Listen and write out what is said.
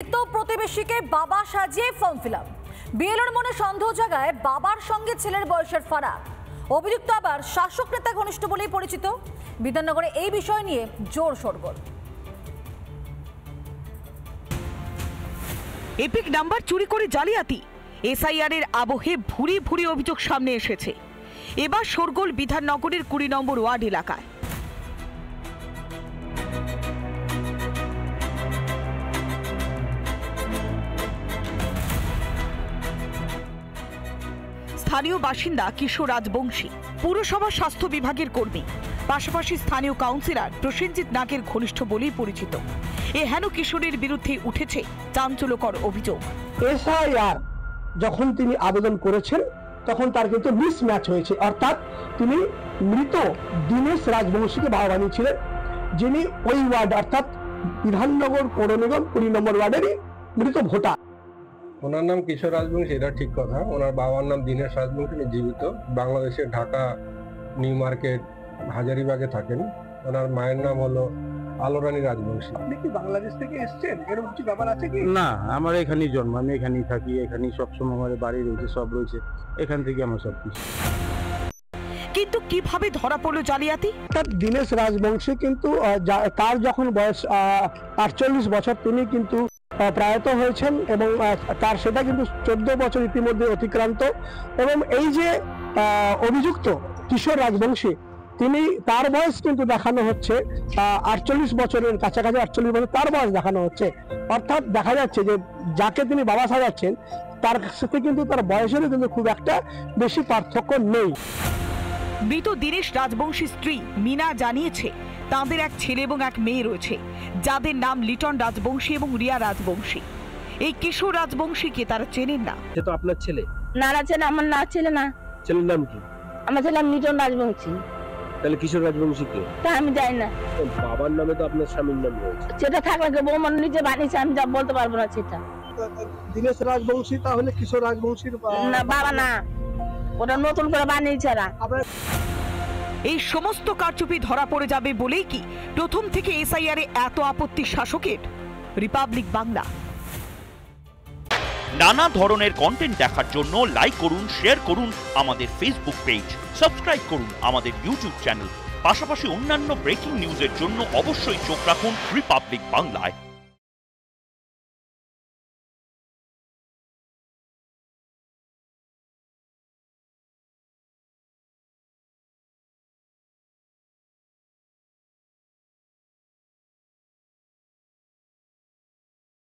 তো প্রতিবেশীকে বাবা সাজিয়ে ফর্ম ফিলআপ। বিএলওর মনে সন্দেহ জায়গায় বাবার সঙ্গে ছেলের বয়সের ফারাক। অভিযুক্ত আবার শাসক নেতা ঘনিষ্ঠ বলেই পরিচিত। বিধাননগরে এই বিষয় নিয়ে জোর শোরগোল। এপিক নাম্বার চুরি করে জালিয়াতি, এসআইআর এর আবহে ভুরি ভুরি অভিযোগ সামনে এসেছে। এবার শোরগোল বিধাননগরের 20 নম্বর ওয়ার্ড এলাকায়। স্থানীয় বাসিন্দা কিশোর রাজবংশী পুরসভা স্বাস্থ্য বিভাগের কর্মী, পাশাপাশি স্থানীয় কাউন্সিলর প্রসেনজিৎ নাগের ঘনিষ্ঠ বলেই পরিচিত। এ হেন কিশোরের বিরুদ্ধে উঠেছে চাঞ্চল্যকর অভিযোগ। এসআইআর যখন তিনি আবেদন করেছেন তখন তার কিন্তু মিসম্যাচ হয়েছে, অর্থাৎ তিনি মৃত দীনেশ রাজবংশীকে বাবা বানিয়েছিলেন, যিনি ওই ওয়ার্ড অর্থাৎ বিধাননগর পৌর নিগম 20 নম্বর ওয়ার্ডেরই মৃত ভোটার। ওনার নাম কিশোর রাজবংশী, এটা ঠিক কথা। ওনার বাবার নাম দীনেশ রাজবংশী, জীবিত, বাংলাদেশের ঢাকা নিউ মার্কেট হাজারিবাগে থাকেন। ওনার মায়ের নাম হলো আলোরানী রাজবংশী। আপনি কি বাংলাদেশ থেকে এসেছেন? এরকম কিছু ব্যাপার আছে কি? না, আমার এখানেই জন্ম, আমি এখানেই থাকি, এখানেই সবসময় আমার বাড়ি রয়েছে, সব রয়েছে, এখান থেকে আমার সবকিছু। কিন্তু কিভাবে ধরা পড়লো জালিয়াতি? দীনেশ রাজবংশী কিন্তু তার যখন বয়স 48 বছর, তিনি কিন্তু প্রয়াত হয়েছেন এবং তার সেটা কিন্তু 14 বছর ইতিমধ্যে অতিক্রান্ত। এবং এই যে অভিযুক্ত কিশোর রাজবংশী, তিনি তার বয়স কিন্তু দেখানো হচ্ছে 48 বছরের কাছাকাছি, 48 বছর তার বয়স দেখানো হচ্ছে। অর্থাৎ দেখা যাচ্ছে যে যাকে তিনি বাবা সাজাচ্ছেন তার সাথে কিন্তু তার বয়সেরও কিন্তু খুব একটা বেশি পার্থক্য নেই। মৃত দীনেশ রাজবংশীর স্ত্রী মিনা জানিয়েছে তাদের এক ছেলে এবং এক মেয়ে রয়েছে, যাদের নাম লিটন রাজবংশী এবং রিয়া রাজবংশী। এই কিশোর রাজবংশীকে তারা চেনেন না। সে তো আপনার ছেলে? না না, ছেলে আমার না, ছেলে না। ছেলের নাম কি? আমার ছেলে লিটন রাজবংশী। তাহলে কিশোর রাজবংশী কে? তা আমি জানি না। বাবার নামে তো আপনার স্বামীর নাম রয়েছে। সেটা থাকলে কি বৌমা নিজে বানিয়েছে, আমি যা বলতে পারবো না সেটা। দীনেশ রাজবংশী তাহলে কিশোর রাজবংশীর না, বাবা না, ওটা নতুন করে বানিয়েছে। এই সমস্ত কারচুপি ধরা পড়ে যাবে বলেই কি প্রথম থেকে এসআইআর এ এত আপত্তি শাসকের? রিপাবলিক বাংলা। নানা ধরনের কন্টেন্ট দেখার জন্য লাইক করুন, শেয়ার করুন আমাদের ফেসবুক পেজ, সাবস্ক্রাইব করুন আমাদের ইউটিউব চ্যানেল। পাশাপাশি অন্যান্য ব্রেকিং নিউজের জন্য অবশ্যই চোখ রাখুন রিপাবলিক বাংলায়।